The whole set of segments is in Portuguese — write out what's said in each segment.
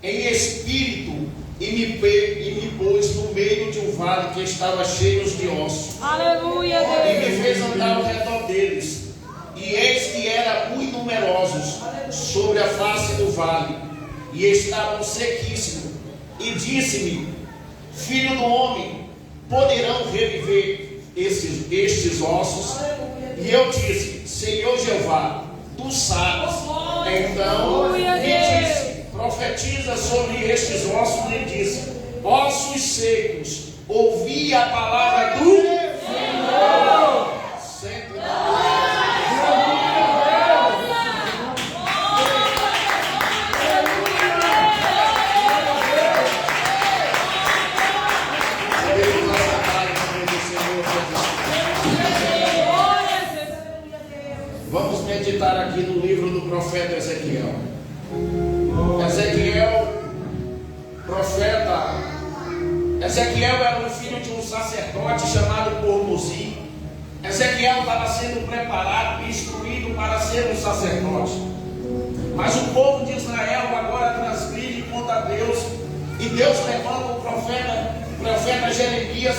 em espírito e me pôs no meio de um vale que estava cheio de ossos. Aleluia, Deus. E me fez andar ao redor deles. E eis que eram muito numerosos sobre a face do vale, e estavam sequíssimos. E disse-me: Filho do homem, poderão reviver estes ossos? E eu disse: Senhor Jeová, tu sabes. Então me disse: Profetiza sobre estes ossos. E disse: Ossos secos, ouvi a palavra do Senhor. Vamos meditar aqui no livro do profeta Ezequiel. Ezequiel era o filho de um sacerdote chamado Cormuzi. Ezequiel estava sendo preparado e instruído para ser um sacerdote. Mas o povo de Israel agora transgride contra Deus. E Deus levanta o profeta Jeremias,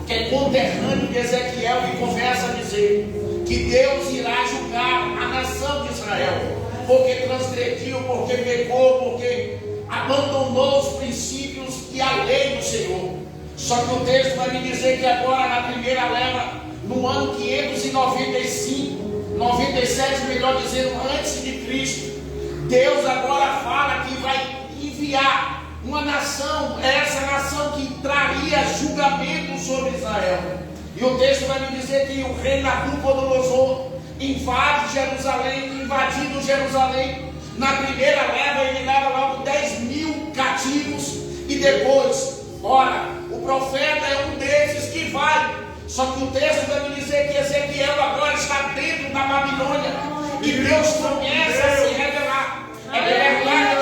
que é conterrâneo de Ezequiel, e começa a dizer que Deus irá julgar a nação de Israel, porque transgrediu, porque pecou, porque abandonou os princípios e a lei do Senhor. Só que o texto vai me dizer que agora, na primeira leva, no ano 595, 97, melhor dizendo, antes de Cristo, Deus agora fala que vai enviar uma nação, essa nação que traria julgamento sobre Israel. E o texto vai me dizer que o rei Nabucodonosor invadindo Jerusalém, na primeira leva ele leva logo 10.000 cativos, e depois, ora, o profeta é um desses que vai. Só que o texto vai me dizer que Ezequiel agora está dentro da Babilônia, e Deus começa a se revelar. É verdade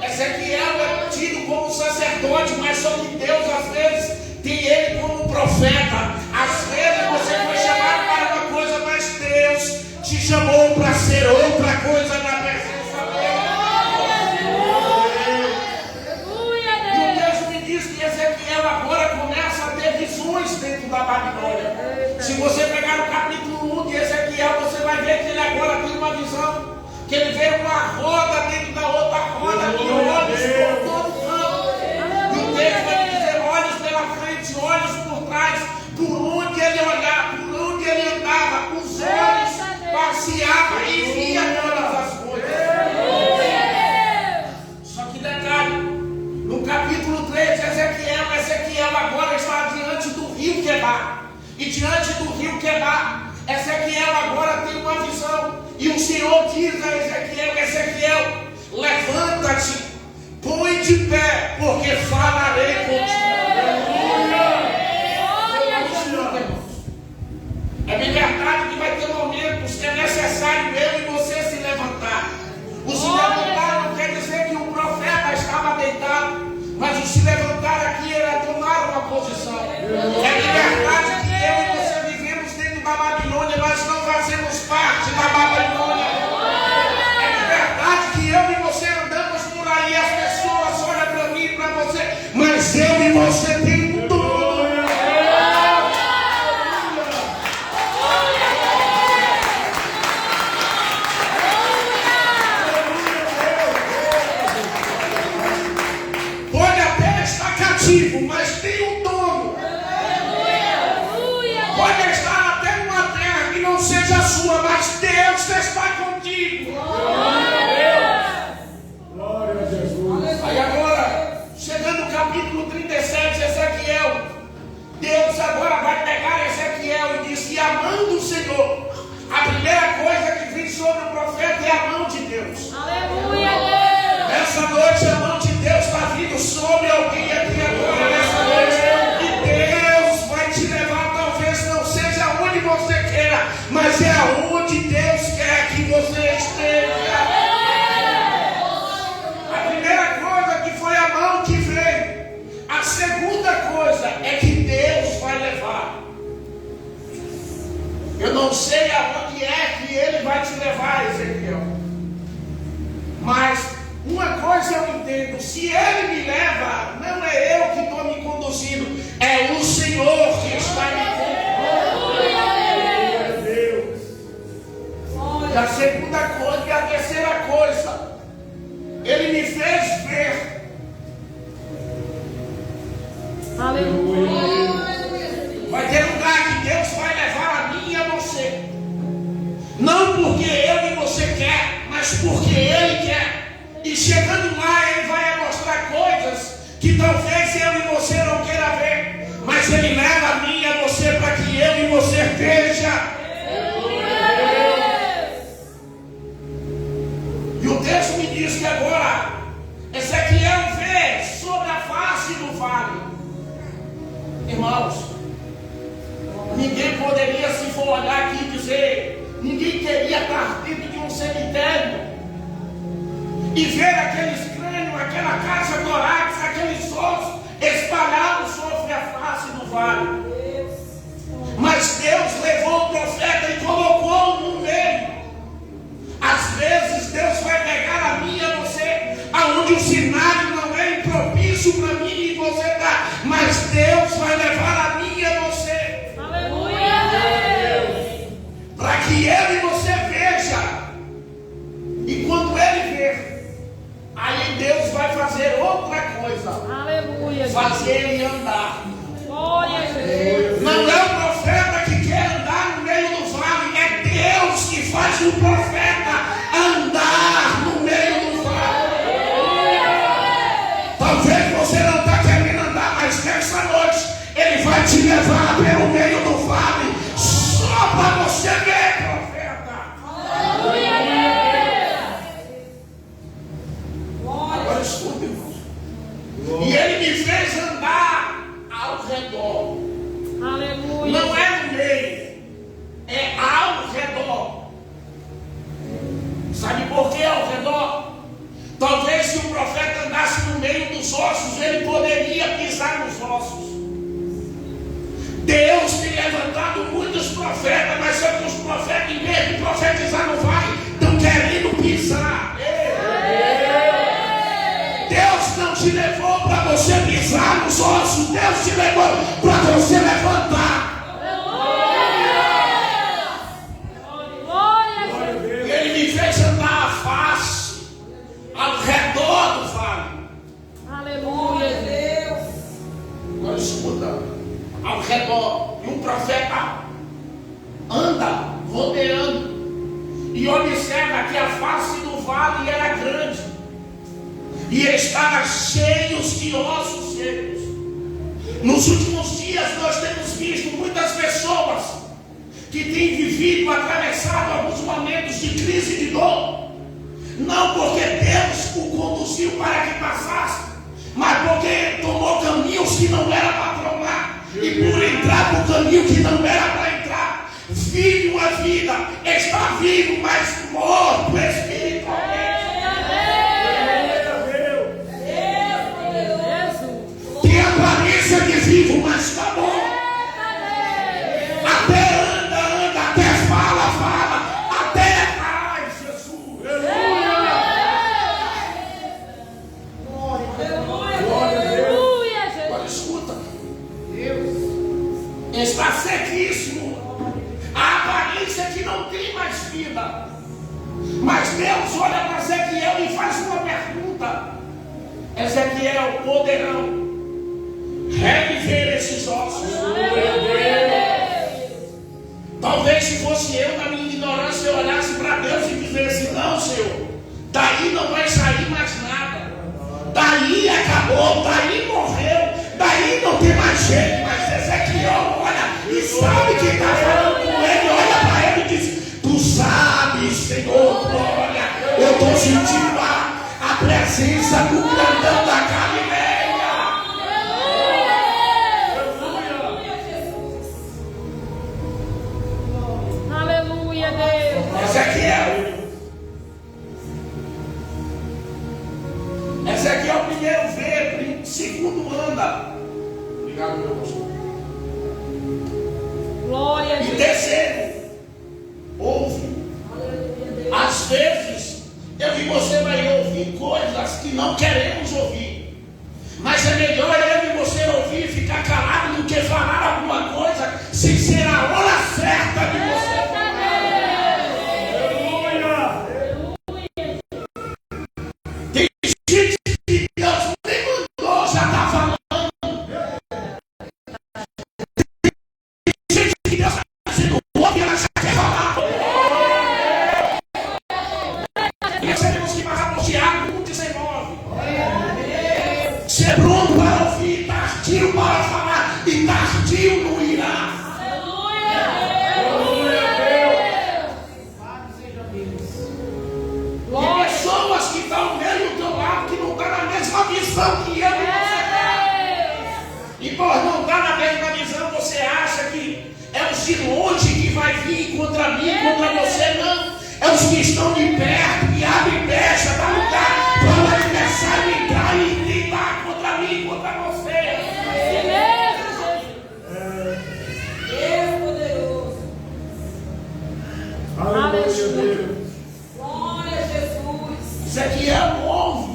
que Ezequiel é tido como sacerdote, mas só que Deus às vezes tem ele como profeta. Às vezes você foi chamado para uma coisa, mas Deus te chamou para ser outra coisa na presença dele. E o texto me diz que Ezequiel agora começa a ter visões dentro da Babilônia. Se você pegar o capítulo 1 de Ezequiel, você vai ver que ele agora tem uma visão, que ele vê uma roda dentro da outra roda, com olhos por todo canto. E o texto vai me dizer: olhos pela frente, olhos por trás, por onde ele olhava, por onde ele andava, os olhos passeavam e via todas as coisas. Só que detalhe, no capítulo 3 de Ezequiel agora está diante do rio Quebar. E diante do rio Quebar, Ezequiel agora tem uma visão. E o Senhor diz a Ezequiel: levanta-te, põe de pé, porque falarei contigo. É bem verdade que vai ter momentos que é necessário eu e você se levantar. O se levantar não quer dizer que o profeta estava deitado, mas o se levantar aqui era tomar uma posição. É bem verdade que eu e você vivemos dentro da Babilônia, nós não fazemos parte da Babilônia. É bem verdade que eu e você andamos por aí, as pessoas olham para mim e para você, mas eu e você temos tudo. Mas tem um dono. Pode estar até numa terra que não seja sua, mas Deus está contigo. Glória a Jesus. Aí agora, chegando no capítulo 37 de Ezequiel, Deus agora vai pegar Ezequiel e diz que a mão do Senhor, a primeira coisa que vem sobre o profeta é a mão de Deus. Aleluia, Deus. Essa noite a mão de Deus está vindo sobre alguém aqui agora, nessa noite. E Deus vai te levar, talvez não seja onde você queira, mas é aonde Deus quer que você esteja. A primeira coisa que foi a mão que veio. A segunda coisa é que Deus vai levar. Eu não sei aonde é que Ele vai te levar, Ezequiel. Mas uma coisa eu entendo, se Ele me leva, não é eu que estou me conduzindo, é o Senhor que está me conduzindo. E a segunda coisa, e a terceira coisa, Ele me fez ver. Aleluia. Vai ter lugar que Deus vai levar a mim e a você. Não porque eu e você quer, mas porque Ele quer. E chegando lá, Ele vai mostrar coisas que talvez eu e você não queira ver. Mas Ele leva a mim e a você para que eu e você veja. E o texto me diz que agora Ezequiel vê sobre a face do vale. Irmãos, ninguém poderia, se for olhar aqui e dizer, ninguém queria estar dentro de um cemitério e ver aqueles crânios, aquela caixa dorax, aqueles ossos espalhados sobre a face do vale. Mas Deus levou o profeta e colocou no meio. Às vezes Deus vai pegar a mim e a você, aonde o cenário não é propício para mim e você tá, mas Deus vai levar a mim e a você. Aleluia. Para que eu e você veja. E quando Ele ver, aí Deus vai fazer outra coisa. Aleluia. Fazer ele andar. Glória a Deus. Não é o profeta que quer andar no meio do vale, é Deus que faz o profeta andar no meio do vale. Talvez você não está querendo andar, mas nessa noite Ele vai te levar pelo meio do vale, só para você ver, profeta. Agora escuta, irmãos. E Ele me fez andar ao redor. Aleluia. Não é no meio, é ao redor. Sabe por que ao redor? Talvez se o profeta andasse no meio dos ossos, ele poderia pisar nos ossos. Deus tem levantado muitos profetas, mas só que os profetas, em vez de profetizar no vale, estão querendo pisar. Deus não te levou para você pisar nos ossos, Deus te levou para você levantar. E Ele me fez andar a face ao redor do vale. Aleluia. Agora escuta, ao redor. E um profeta anda rodeando e observa que a face do vale era grande e estava cheio de ossos secos. Nos últimos dias nós temos visto muitas pessoas que têm vivido, atravessado alguns momentos de crise e de dor, não porque Deus o conduziu para que passasse, mas porque ele tomou caminhos que não era para tomar, e por entrar no caminho que não era para entrar, vive uma vida, está vivo, mas morto espiritualmente. Tem aparência de vivo, mas está morto. Até anda, até fala, até ai, Jesus. Aleluia, Jesus. Agora escuta, está sequíssimo, a aparência que não tem mais vida. Mas Deus olha para Ezequiel e faz uma pergunta: Ezequiel, poderão reviver esses ossos? Talvez se fosse eu, na minha ignorância, eu olhasse para Deus e dissesse: não, Senhor, daí não vai sair mais nada, daí acabou, daí morreu, daí não tem mais jeito. Mas Ezequiel olha e sabe que está falando com ele, olha para ele e diz: tu sabes, Senhor, olha, eu estou sentindo a presença do grandão da Galileia. Aleluia, Deus. Ezequiel primeiro vê, segundo anda. Obrigado, meu pastor. Glória a E Deus. terceiro, ouve. Às vezes, eu e você vai ouvir coisas que não queremos ouvir. Mas é melhor eu e você ouvir e ficar calado do que falar alguma coisa sem ser a hora certa de você falar. Tem gente que Deus nem mandou, já está falando. Tem gente que Deus está fazendo ouve e ela já quer falar. E nós temos que passar por Tiago 1,19. Ser pronto para ouvir, tardio para falar e tardio no irá. E pessoas que estão mesmo do teu lado, que não estão na mesma visão que eu e você está. E por não estar na mesma visão, você acha que é os de longe que vai vir contra mim, contra você, não. É os que estão de perto, que abrem brecha para lutar, para o adversário entrar e tentar contra mim, contra você. Deus poderoso. Aleluia. Glória a Jesus. Ezequiel ouve.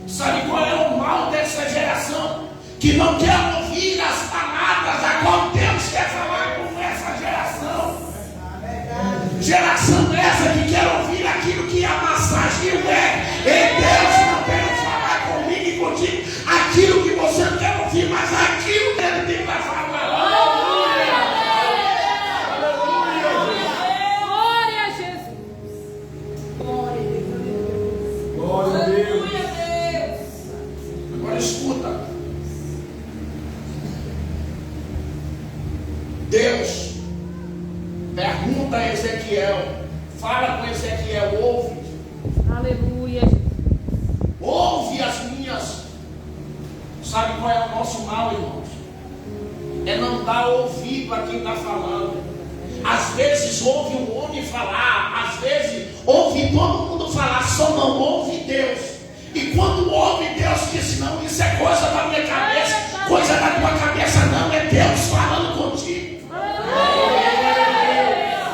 Sabe qual é o mal dessa geração? Que não quer ouvir as palavras a qual Deus quer falar com essa geração. Geração essa que quer ouvir aquilo que a massagem é. E Deus não quer falar comigo e contigo aquilo que você não quer ouvir, mas aquilo que Ele tem para falar. Glória a Jesus. Glória a Deus. Agora escuta. Deus pergunta a Ezequiel, fala com Ezequiel, ouve. Aleluia. Ouve as minhas. Sabe qual é o nosso mal, irmãos? É não dar ouvido a quem está falando. Às vezes ouve um homem falar, às vezes ouve todo mundo falar, só não ouve Deus. E quando ouve Deus, diz: não, isso é coisa da minha cabeça, coisa da tua cabeça, não, é Deus falando contigo.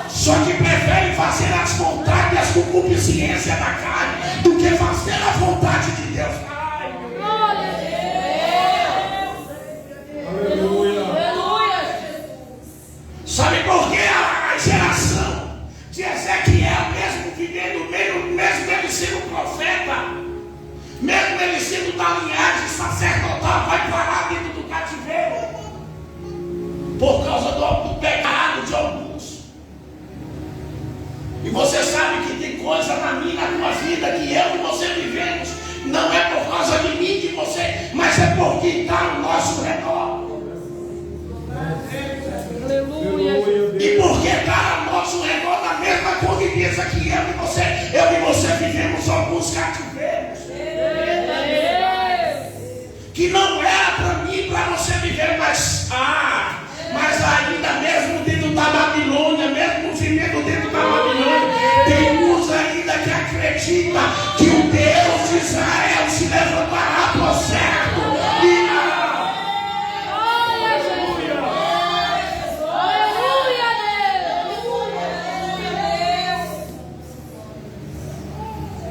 Só que prefere fazer as vontades e as concupiscências da carne do que fazer a vontade de Deus. Ai, meu Deus. Aleluia. Sabe por que a geração de Ezequiel, mesmo vivendo, mesmo ele sendo profeta, mesmo ele sendo da linhagem sacerdotal, vai parar dentro do cativeiro por causa do pecado de alguns. E você sabe que tem coisa na minha, na tua vida, que eu e você vivemos, não é por causa de mim, de você, mas é porque está ao nosso redor. Aleluia. E porque está ao nosso redor, na mesma convivência que eu e você vivemos alguns cativeiros. Que não era para mim, para você viver, mas ainda mesmo dentro da Babilônia, mesmo vivendo dentro da Babilônia, tem uns ainda que acreditam que o Deus de Israel se levantará por certo.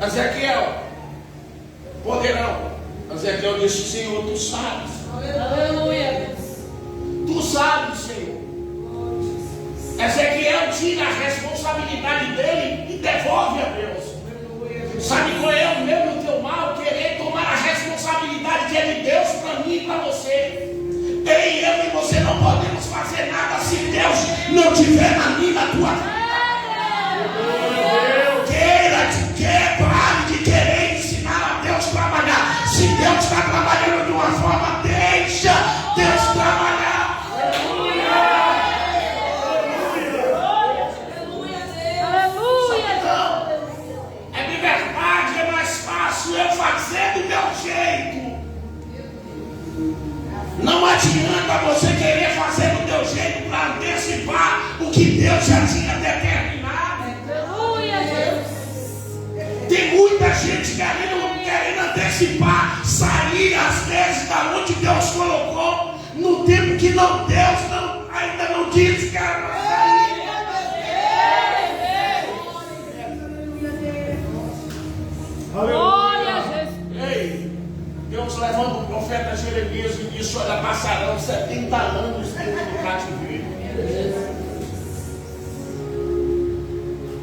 Ezequiel, poderão. Ezequiel disse: Senhor, tu sabes. Aleluia. Tu sabes, Senhor. Ezequiel tira a responsabilidade dele e devolve a Deus. Sabe qual é o meu e o teu mal? Querer tomar a responsabilidade que é de Deus para mim e para você. Nem eu e você não podemos fazer nada se Deus não tiver na minha, na tua vida. Pare de querer ensinar a Deus a trabalhar. Se Deus está trabalhando de uma forma, deixa Deus trabalhar. Então, é de verdade, é mais fácil eu fazer do meu jeito. Não adianta você querer fazer do teu jeito para antecipar o que Deus já tinha determinado. Tem muita gente querendo antecipar, sair às vezes da onde Deus colocou, no tempo que não, Deus ainda não disse que era para sair. Glória a Jesus. Deus levando o profeta Jeremias e disse: olha, passarão 70 anos dentro do cativeiro.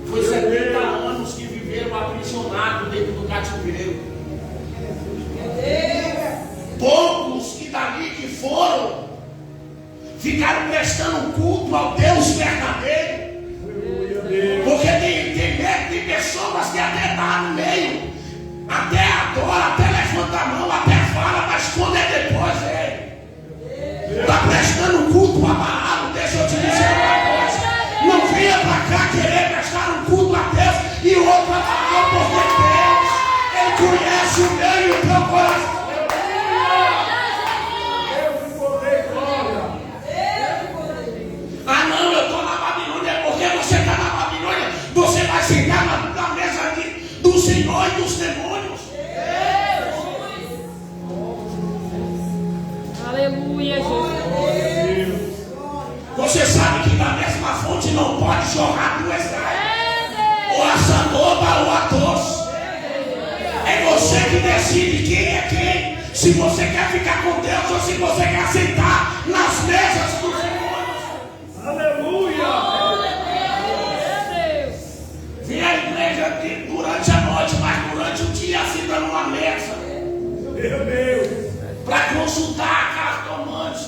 Foi 70 anos que viveram aprisionados dentro do cativeiro. Poucos que dali que foram ficaram prestando culto ao Deus verdadeiro. Porque tem pessoas que até estão no meio, até adora, até levanta a mão, até fala, mas quando é depois, está prestando culto a Baal. Deixa eu te dizer uma coisa: não venha para cá querer prestar um culto a Deus e outro a Baal, porque Deus, Ele conhece o meu e o teu coração. Ah, não, eu estou na Babilônia. Porque você está na Babilônia, você vai sentar na mesa do Senhor e dos demônios. Aleluia, Jesus. Você sabe que da mesma fonte não pode jorrar duas águas, ou a sandoba ou a tosse. É você que decide quem é quem. Se você quer ficar com Deus ou se você quer sentar nas mesas dos demônios. Aleluia! Vem a igreja durante a noite, mas durante o dia fica numa mesa. Meu Deus! Para consultar a cartomante.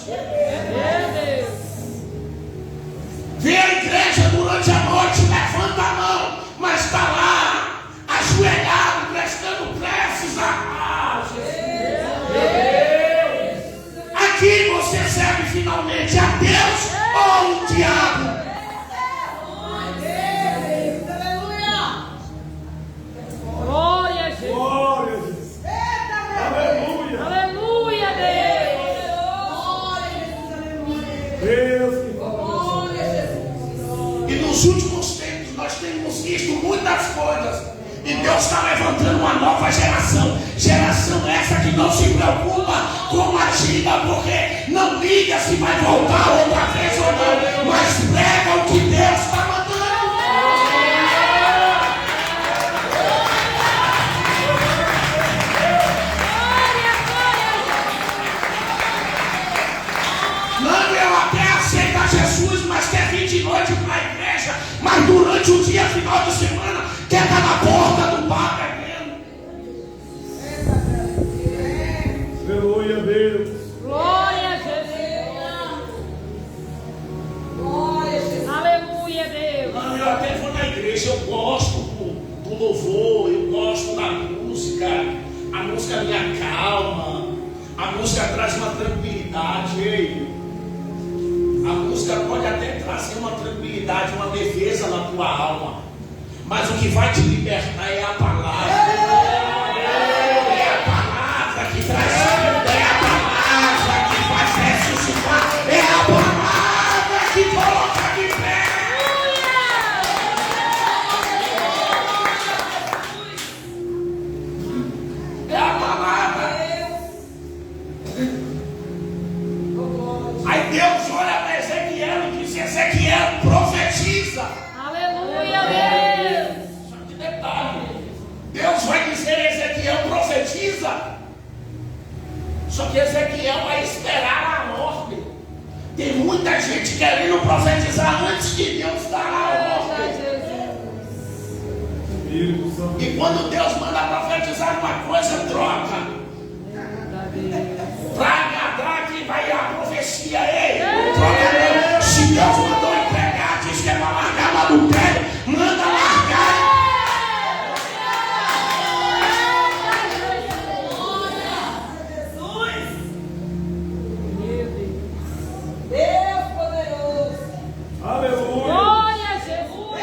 Vem a igreja durante a noite, levanta a mão, mas está lá, ajoelhado, prestando preces a Jesus. Aqui você serve finalmente a Deus ou o diabo? Glória a Jesus. Glória a Deus! Aleluia! Aleluia, Deus. Deus que E nos últimos tempos nós temos visto muitas coisas. E Deus está levantando uma nova geração. Geração essa que não se preocupa com a vida, porque não liga se vai voltar outra vez ou não, mas prega o que Deus está mandando. Não, eu até aceito a Jesus, mas quer vir de noite para a igreja, mas durante o dia, final de semana, quer estar na porta do bar bebendo. aleluia, Deus! Glória a Jesus. Aleluia, Deus. Não, eu até vou na igreja, eu gosto do louvor, eu gosto da música. A música me acalma, a música traz uma tranquilidade. Ei, a música pode até trazer uma tranquilidade, uma defesa na tua alma, mas o que vai te libertar é a palavra. É a palavra que traz vida, é a palavra que faz ressuscitar, é a palavra que coloca de pé. É a palavra. Aí Deus olha para Ezequiel e diz: Ezequiel, profetiza. Aleluia, Deus. Só que detalhe, Deus vai dizer a Ezequiel: profetiza. Só que Ezequiel vai esperar a ordem. Tem muita gente querendo profetizar antes de Deus dar a ordem. Espírito Santo. E quando Deus manda profetizar uma coisa, troca. Para agradar quem vai a profecia. Ei, troca não. Se Deus mandou entregar, diz que é para largar lá do pé, manda largar. Deus poderoso! Aleluia! Glória a Jesus.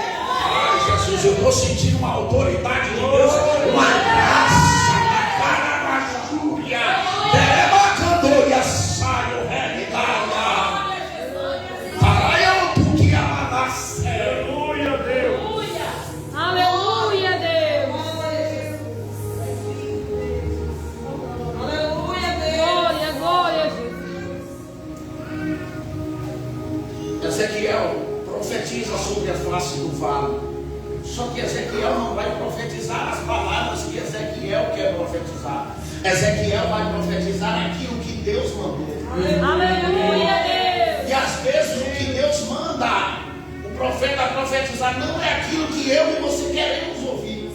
Ai, Jesus, eu estou sentindo uma autoridade de Deus, uma graça na cara da Júlia. Debacadora saio realidade. Para eu porque ela nasceu. Aleluia, Deus! Aleluia, Deus. Aleluia, Glória, glória a Jesus. Ezequiel profetiza sobre a face do vale. Só que Ezequiel não vai profetizar as palavras que Ezequiel quer profetizar. Ezequiel vai profetizar aquilo que Deus mandou. Aleluia, Deus. E às vezes o que Deus manda o profeta profetizar não é aquilo que eu e você queremos ouvir.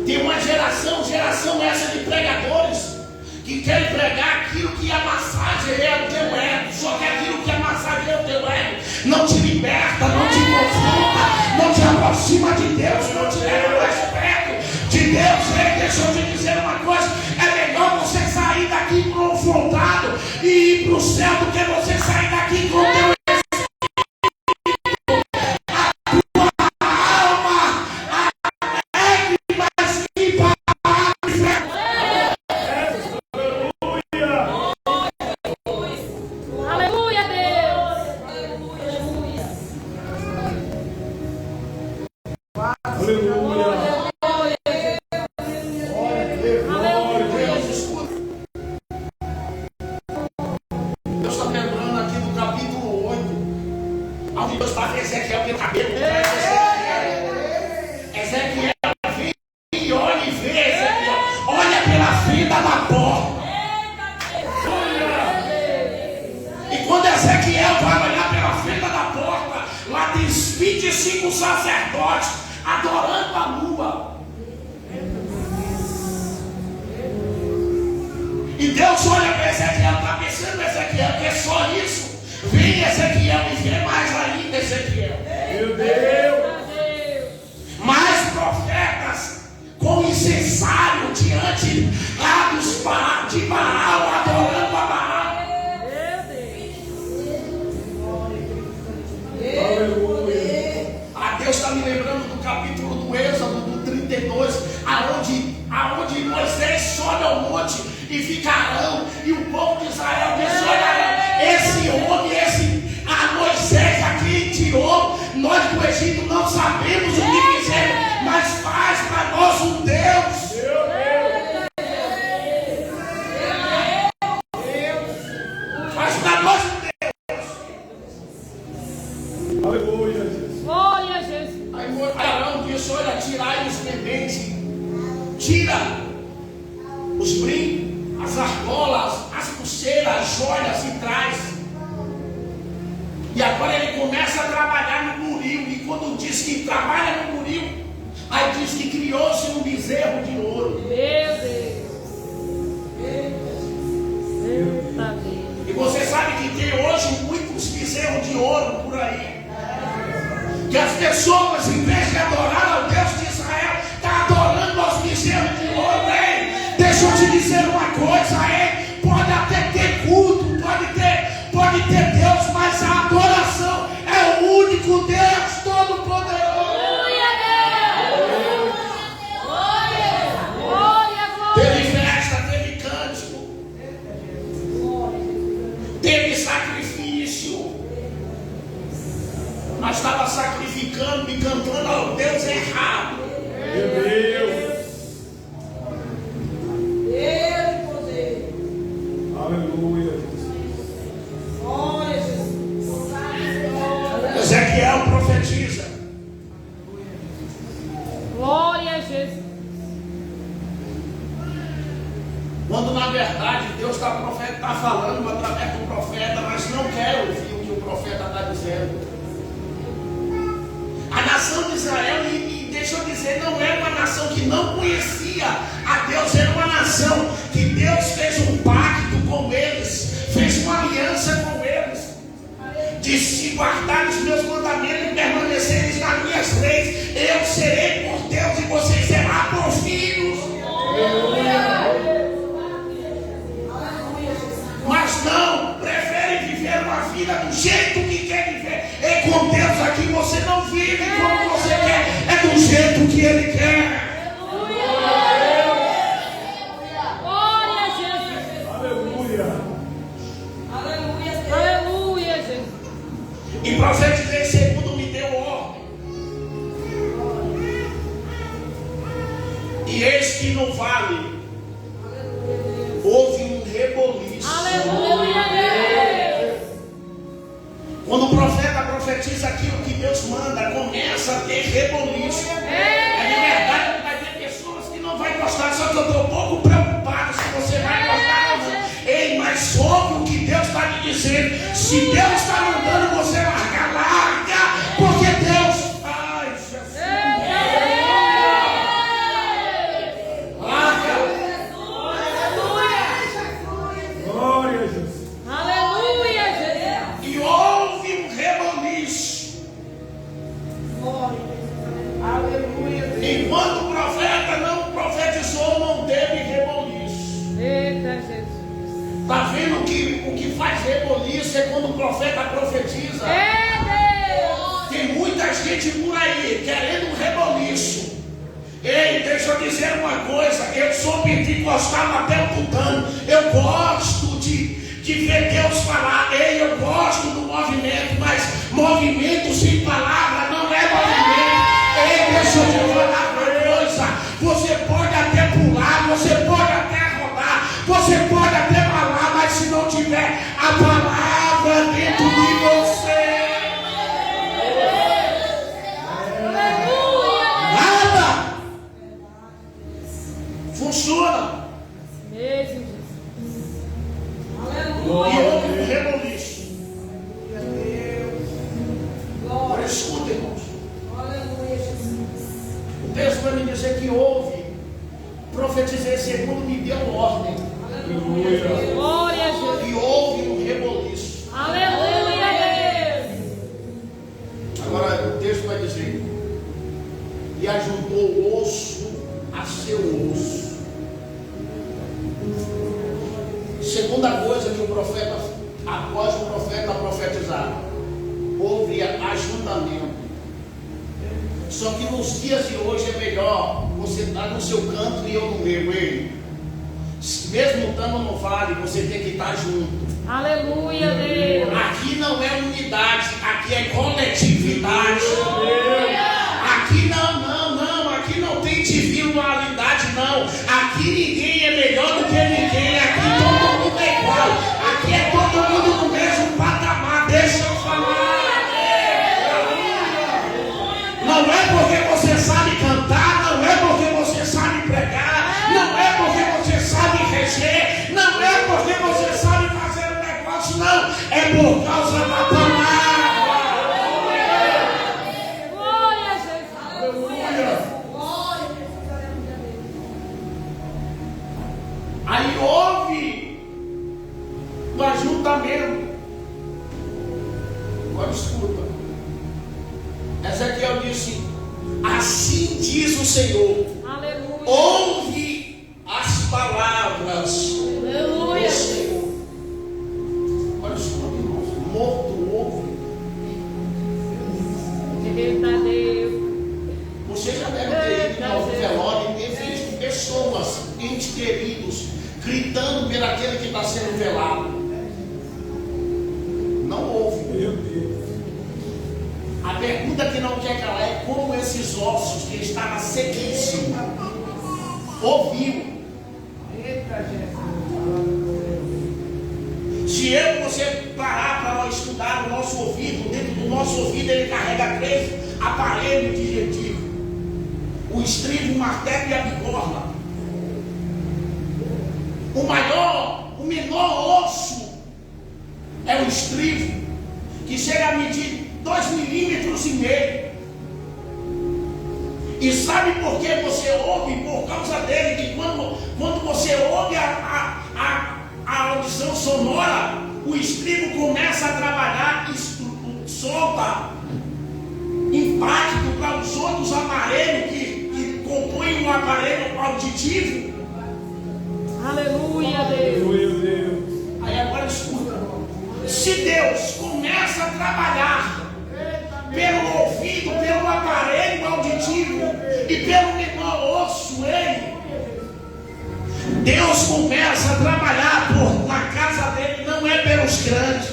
Tem uma geração essa de pregadores que querem pregar aquilo que amassageia o teu ego. Só que aquilo que amassageia o teu ego não te liberta, não te confronta, não te aproxima de Deus, não te leva mais perto de Deus. Ei, deixa eu te dizer uma coisa: é melhor você sair daqui confrontado e ir para o céu do que você sair daqui com o teu aonde Moisés sobe ao monte e fica Arão, e o povo de Israel diz: olha, esse homem, a Moisés aqui tirou nós do Egito, não sabemos o que fizemos, mas faz para nós um Deus. Faz para nós um Deus. Aleluia, Jesus. Glória a Jesus. Aí Arão disse: olha, tirai os pendentes, tira os brincos, as argolas, as pulseiras, as joias e traz. E agora ele começa a trabalhar no buril. E quando diz que trabalha no buril, aí diz que criou-se um bezerro de ouro. Meu Deus. Eita Deus. E você sabe que tem hoje muitos bezerros de ouro por aí. Que as pessoas, em vez de adorar ao Deus de Israel, estão adorando aos bezerros de ouro. Hein? Deixa eu te dizer uma coisa, hein? Pode até ter culto, pode ter Deus, mas a adoração é o único Deus Todo-Poderoso. Teve festa, teve cântico, teve sacrifício, mas estava sacrificando e cantando ao Deus errado. Meu Deus. Aleluia, Jesus. Ezequiel profetiza. Glória a Jesus. Quando na verdade Deus está falando através do profeta, mas não quer ouvir o que o profeta está dizendo. A nação de Israel, e deixa eu dizer, não era uma nação que não conhecia a Deus, era uma nação que Deus fez um pacto com eles, fez uma aliança com eles, de se guardar os meus mandamentos e permanecerem nas minhas leis, eu serei por Deus e vocês serão por filhos. Mas não, preferem viver uma vida do jeito que quer viver. E com Deus aqui você não vive como você quer, é do jeito que Ele quer. Glória a Jesus. Aleluia. Aleluia, Jesus. E profetizei segundo me deu ordem. E eis que no vale houve um reboliço. Aleluia, Deus. dizendo: se Deus está mandando você largar, larga, porque Deus faz. Larga. Glória a Jesus. Aleluia, Jesus. E houve um reboliço. Enquanto o profeta não profetizou, não teve reboliço. Eita, Jesus. Está vendo que o que faz reboliço é quando o profeta profetiza. Deus. Tem muita gente por aí querendo um reboliço. Ei, deixa eu dizer uma coisa. Eu sou pentecostal até o tutano. Eu gosto de ver Deus falar. Ei, eu gosto do movimento, mas movimento sem palavra não é movimento. Ei, deixa eu te falar uma coisa. Você pode até pular, você pode até rodar, você pode até falar, mas se não tiver a palavra dentro de você, nada funciona. Mesmo, Jesus. E houve um reboliço. Agora escuta, irmãos. O texto vai me dizer que houve. Profetizei segundo me deu ordem. Aleluia. Glória a Jesus. E houve um reboliço. Aleluia, Deus. Agora o texto vai dizer: e ajuntou o osso a seu osso. Segunda coisa que o profeta, após o profeta profetizar, houve ajuntamento. Só que nos dias de hoje é melhor você estar no seu canto e eu no meu. Ei, mesmo estando no vale, você tem que estar junto. Aleluia, Deus. Aqui não é unidade, aqui é coletividade. Aqui aqui não tem individualidade, não. Aqui ninguém é melhor do que ninguém. Aqui todo mundo é igual. Aqui é todo mundo no mesmo patamar. Deixa eu falar. Não é porque você sabe cantar, não é porque você sabe pregar, não é porque você sabe reger, não é porque você sabe fazer um negócio, não. É por causa da palavra. Glória a Jesus. Aleluia. Aí houve um ajuntamento. Agora escuta. Ezequiel disse: assim diz o Senhor, Aleluia. ouve as palavras Aleluia. do Senhor. Olha só, irmãos, morto ouve. Eita, Deus. Você já deve ter ido em algum velório e ter visto pessoas, entes queridos, gritando por aquele que está sendo velado. Não ouve. Meu Deus. A pergunta que não quer calar é como esses ossos que estavam sequíssimos ouviu. Se eu e você parar para estudar o nosso ouvido, dentro do nosso ouvido ele carrega 3 aparelhos digestivos: o estribo, o martelo e a bigorna. O menor osso é o estribo, que chega a medir 2,5 milímetros. E sabe por que você ouve? Por causa dele, que quando você ouve a audição sonora, o estribo começa a trabalhar e solta impacto para os outros aparelhos que compõem um aparelho auditivo. Aleluia, Deus. Aleluia, Deus. Aí agora escuta: se Deus começa a trabalhar pelo ouvido, pelo aparelho auditivo e pelo menor osso, Deus começa a trabalhar na casa dele, não é pelos grandes.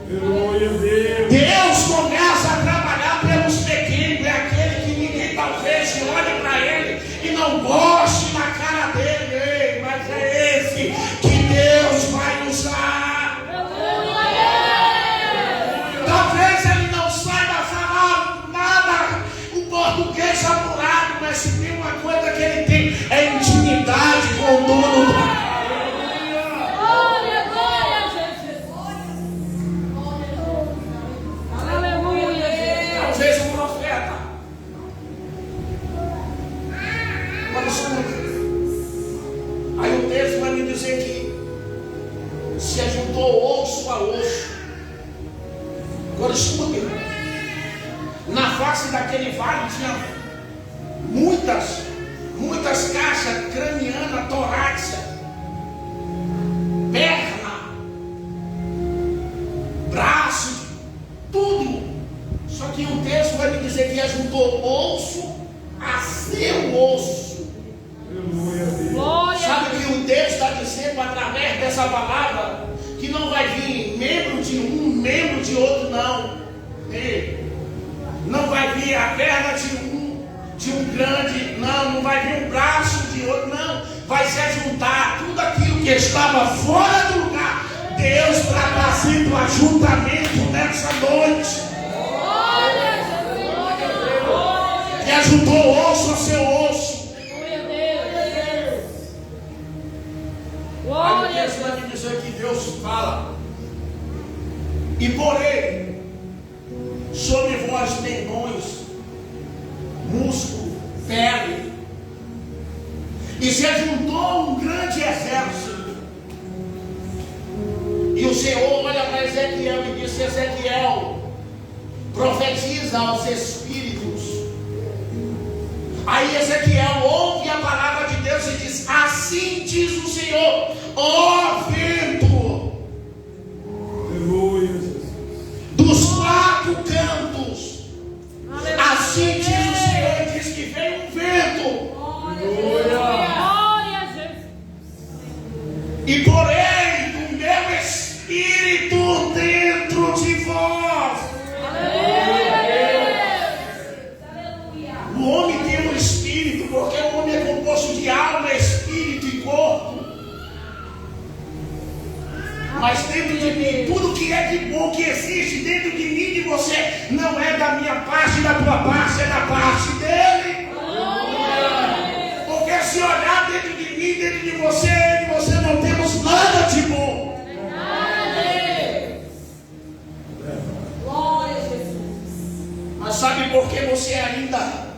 Aleluia, Deus. Deus começa a trabalhar pelos pequenos, é aquele que ninguém talvez olhe para ele e não goste na cara dele, mas é esse que Deus vai usar. Talvez ele não saiba falar nada o português apurado, mas se tem uma coisa que ele tem, é intimidade com o dono. Glória, glória, Jesus. osso a osso. Agora escute, na face daquele vale tinha muitas caixas cranianas, torácica, perna, braço, tudo. Só que o texto vai me dizer que ajuntou osso a seu osso. Sabe o que o Deus está dizendo através dessa palavra? Que não vai vir membro de um, membro de outro, não. Não vai vir a perna de um grande, não vai vir um braço de outro, não. Vai se ajuntar tudo aquilo que estava fora do lugar. Deus está fazendo o ajuntamento nessa noite. E ajuntou osso a seu osso. Aí o texto vai me dizer que Deus fala: e porém, sobre vós tendões, músculo, pele, e se ajuntou um grande exército. E o Senhor olha para Ezequiel e disse: Ezequiel, profetiza aos espíritos. Aí Ezequiel ouve a palavra de Deus e diz: assim diz o Senhor, ó vento, dos quatro cantos. Assim diz o Senhor, e diz que veio um vento. E porém do meu espírito dentro de vós. O homem tem um espírito, porque o homem é composto de alma, espírito e corpo. Mas dentro de mim, tudo que é de bom que existe dentro de mim e de você, não é da minha parte, da tua parte, é da parte dele. Porque se olhar dentro de mim, dentro de você não temos nada de bom. Mas sabe por que você ainda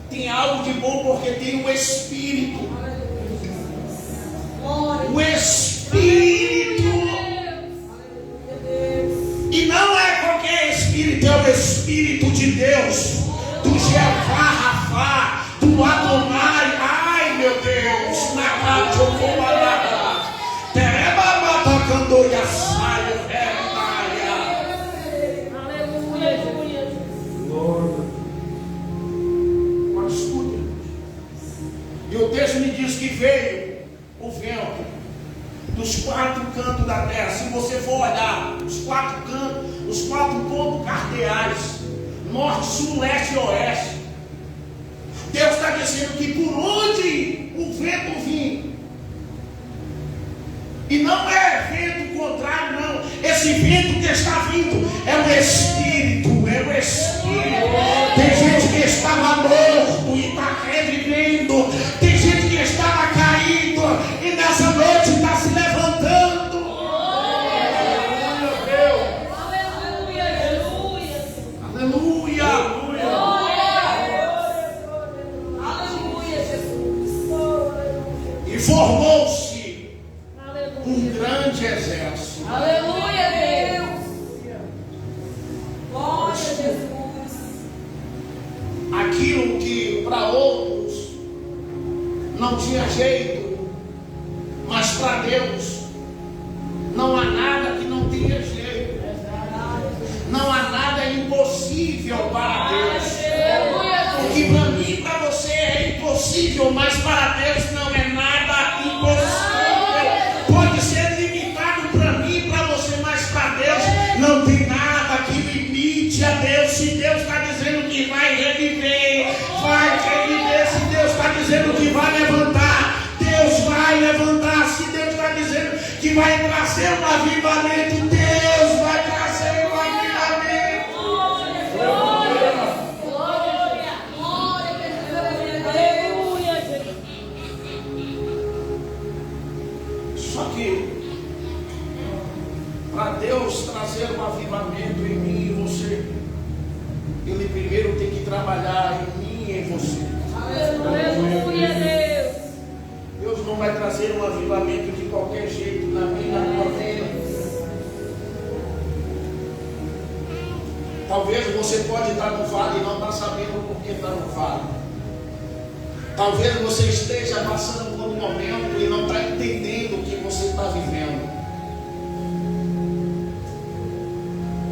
tem algo de bom? Porque tem o Espírito. O Espírito. E não é qualquer Espírito, é o Espírito de Deus. Do Jeová Rafá, do Adonai. Ai meu Deus, na rádio Comalada, Tereba Matacando e Assaio, Mas escute. E o texto me diz que veio o vento dos quatro cantos da terra. Se você for olhar os quatro cantos, os quatro pontos cardeais, norte, sul, leste e oeste, Deus está dizendo que por onde o vento vir, e não é vento contrário, não. Esse vento que está vindo é o Espírito, é o Espírito. Tem gente que estava morto e está revivendo. Tem gente que estava caído e nessa noite está se levantando. Aleluia. E formou-se um grande exército. Aleluia, Deus. Glória a Jesus. Aquilo que para outros não tinha jeito, mas para Deus não há nada que não tenha jeito. Não há nada impossível para Deus. O que para mim e para você é impossível, mas para Deus não é nada impossível. Pode ser limitado para mim e para você, mas para Deus não tem nada que limite a Deus. Se Deus está dizendo que vai reviver, vai reviver. Se Deus está dizendo que vai levantar, Deus vai levantar. Se Deus está dizendo que vai trazer um avivamento, Deus vai trazer um avivamento. Só que para Deus trazer um avivamento em mim e você, Ele primeiro tem que trabalhar em mim e em você. Aleluia, Deus. Deus não vai trazer um avivamento de qualquer jeito na minha e na tua vida. você pode estar no vale e não está sabendo por que está no vale. Talvez você esteja passando por um momento e não está entendendo o que você está vivendo.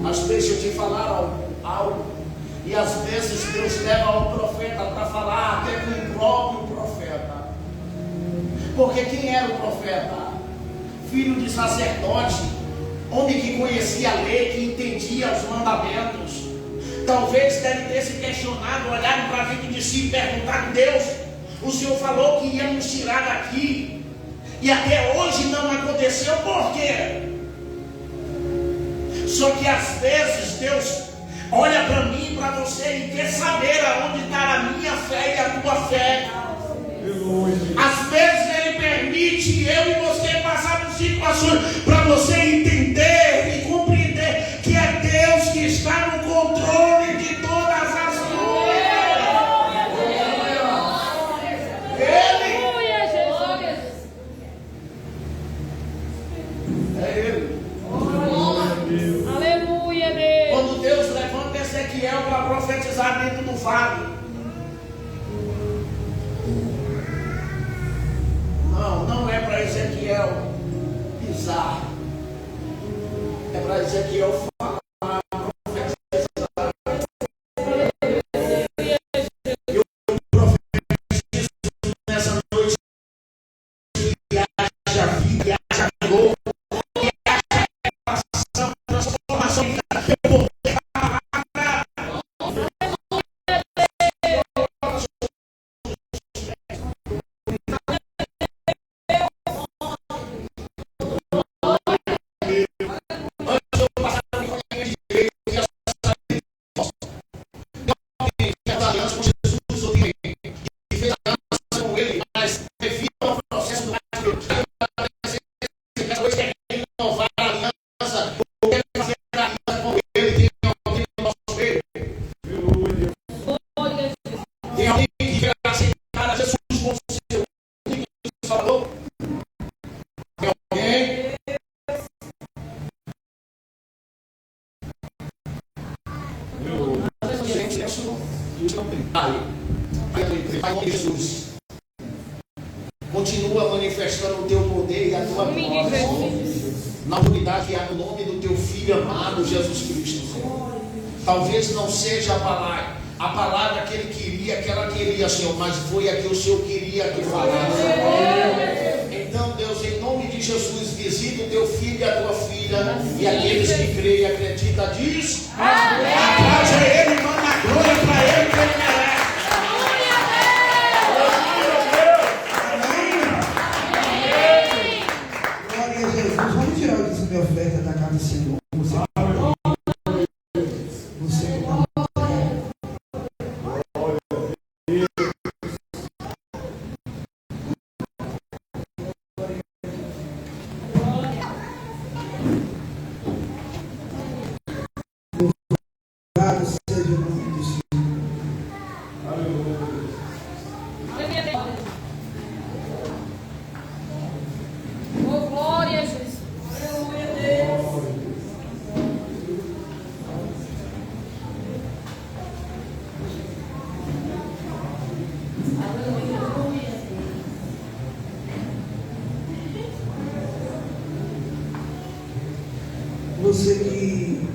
Mas deixa eu te falar algo. E às vezes Deus leva o profeta para falar até com o próprio profeta. Porque quem era o profeta? Filho de sacerdote, homem que conhecia a lei, que entendia os mandamentos. Talvez deve ter se questionado, olhado para dentro de si e perguntado: Deus, o Senhor falou que ia nos tirar daqui, e até hoje não aconteceu, por quê? Só que às vezes Deus olha para mim e para você e quer saber aonde está a minha fé e a tua fé. Às vezes Ele permite eu e você passar por situações para você entender e compreender que é Deus que está no controle de todas as coisas. Ele é Ele. Aleluia, Deus. Quando Deus levanta Ezequiel para profetizar dentro do vale, não é para Ezequiel pisar, é para Ezequiel falar, profetizar. E eu profetizo nessa noite que haja vida, que haja dor, que haja reparação, transformação, Jesus, continua manifestando o teu poder e a tua glória na unidade e no nome do teu Filho amado Jesus Cristo, Senhor. Talvez não seja a palavra que ele queria, que ela queria, Senhor, mas foi a que o Senhor queria que falasse. Então, Deus, em nome de Jesus, visita o teu filho e a tua filha, e aqueles que creem e acreditam, diz: aplaude a ele, manda a glória para ele, que ele merece. Vamos tirar o dízimo de oferta da casa do Senhor. Você que está louvado seja o nome do Senhor. Oh, glória a Jesus. Você que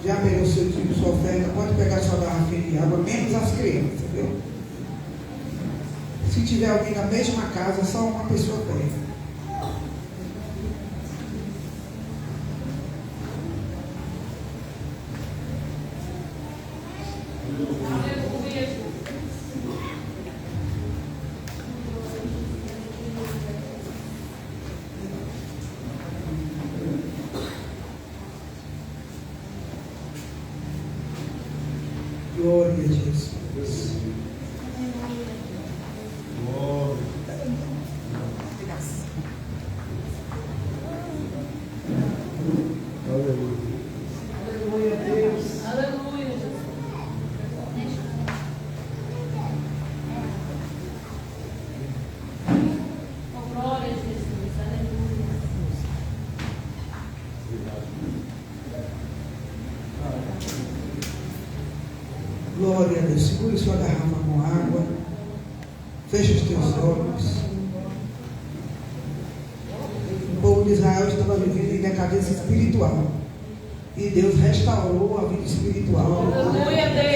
já pegou seu tipo, sua oferta, pode pegar sua garrafinha de água, menos as crianças, viu? Se tiver alguém na mesma casa, só uma pessoa pega. Glória a Jesus. Aleluia, Deus. Aleluia, Jesus. Oh, glória a Jesus. Aleluia. Glória a Deus. Segure sua garrafa com água. Feche os teus olhos. O povo de Israel estava vivendo em decadência espiritual. E Deus restaurou a vida espiritual. Aleluia, Deus.